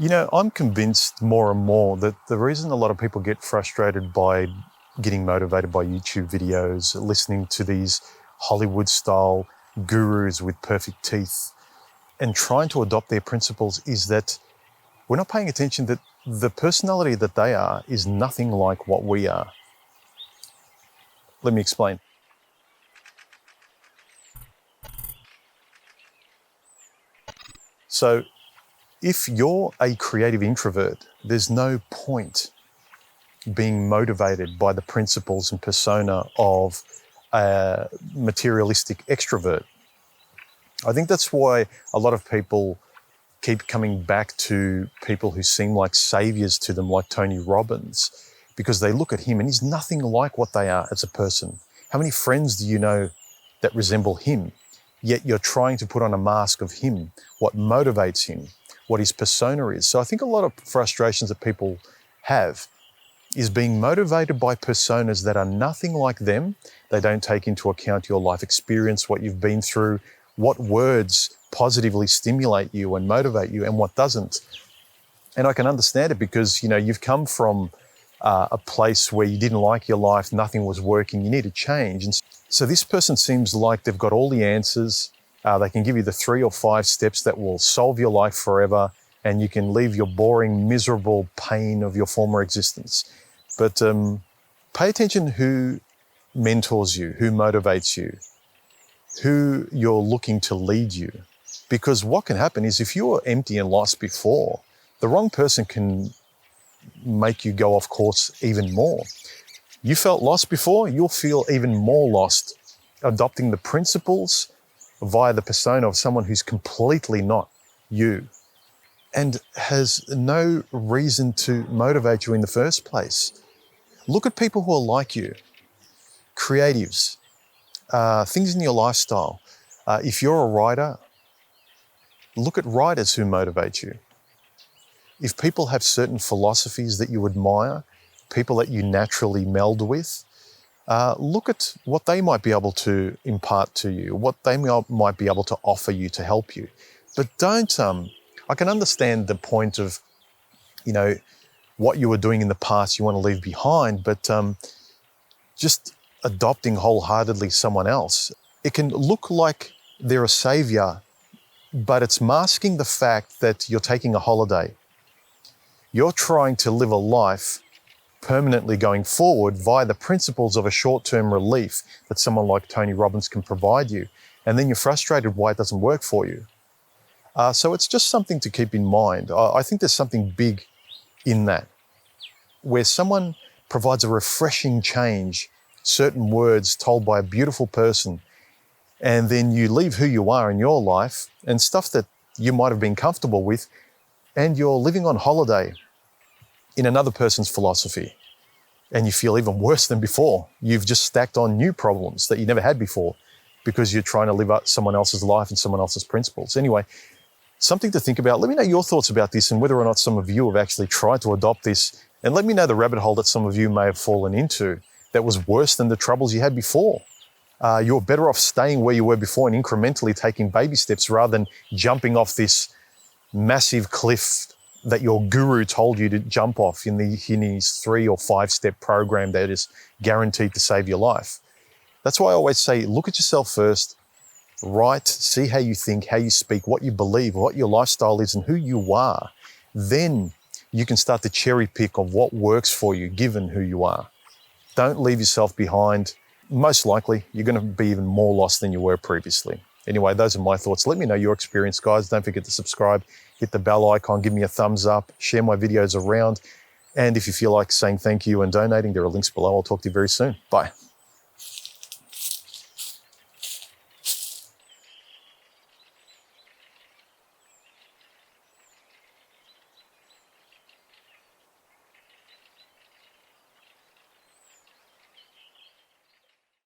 I'm convinced more and more that the reason a lot of people get frustrated by getting motivated by YouTube videos, listening to these Hollywood-style gurus with perfect teeth, and trying to adopt their principles is that we're not paying attention that the personality that they are is nothing like what we are. Let me explain. So, if you're a creative introvert, there's no point being motivated by the principles and persona of a materialistic extrovert. I think that's why a lot of people keep coming back to people who seem like saviors to them, like Tony Robbins, because they look at him and he's nothing like what they are as a person. How many friends do you know that resemble him? Yet you're trying to put on a mask of him, what motivates him, what his persona is. So I think a lot of frustrations that people have is being motivated by personas that are nothing like them. They don't take into account your life experience, what you've been through, what words positively stimulate you and motivate you and what doesn't. And I can understand it because, you've come from a place where you didn't like your life, nothing was working, you need to change. And so this person seems like they've got all the answers. They can give you the 3 or 5 steps that will solve your life forever, and you can leave your boring, miserable pain of your former existence. But pay attention who mentors you, who motivates you, who you're looking to lead you. Because what can happen is if you were empty and lost before, the wrong person can make you go off course even more. You felt lost before, you'll feel even more lost adopting the principles via the persona of someone who's completely not you and has no reason to motivate you in the first place. Look at people who are like you, creatives, things in your lifestyle. If you're a writer, look at writers who motivate you. If people have certain philosophies that you admire, people that you naturally meld with, look at what they might be able to impart to you, what they might be able to offer you to help you. But don't, I can understand the point of, what you were doing in the past you want to leave behind, but just adopting wholeheartedly someone else, it can look like they're a savior, but it's masking the fact that you're taking a holiday. You're trying to live a life permanently going forward via the principles of a short-term relief that someone like Tony Robbins can provide you. And then you're frustrated why it doesn't work for you. So it's just something to keep in mind. I think there's something big in that, where someone provides a refreshing change, certain words told by a beautiful person, and then you leave who you are in your life and stuff that you might have been comfortable with, and you're living on holiday in another person's philosophy, and you feel even worse than before. You've just stacked on new problems that you never had before because you're trying to live out someone else's life and someone else's principles. Anyway, something to think about. Let me know your thoughts about this and whether or not some of you have actually tried to adopt this, and let me know the rabbit hole that some of you may have fallen into that was worse than the troubles you had before. You're better off staying where you were before and incrementally taking baby steps rather than jumping off this massive cliff that your guru told you to jump off in his 3 or 5 step program that is guaranteed to save your life. That's why I always say, look at yourself first, write, see how you think, how you speak, what you believe, what your lifestyle is and who you are. Then you can start to cherry pick of what works for you given who you are. Don't leave yourself behind. Most likely, you're going to be even more lost than you were previously. Anyway, those are my thoughts. Let me know your experience, guys. Don't forget to subscribe, hit the bell icon, give me a thumbs up, share my videos around. And if you feel like saying thank you and donating, there are links below. I'll talk to you very soon. Bye.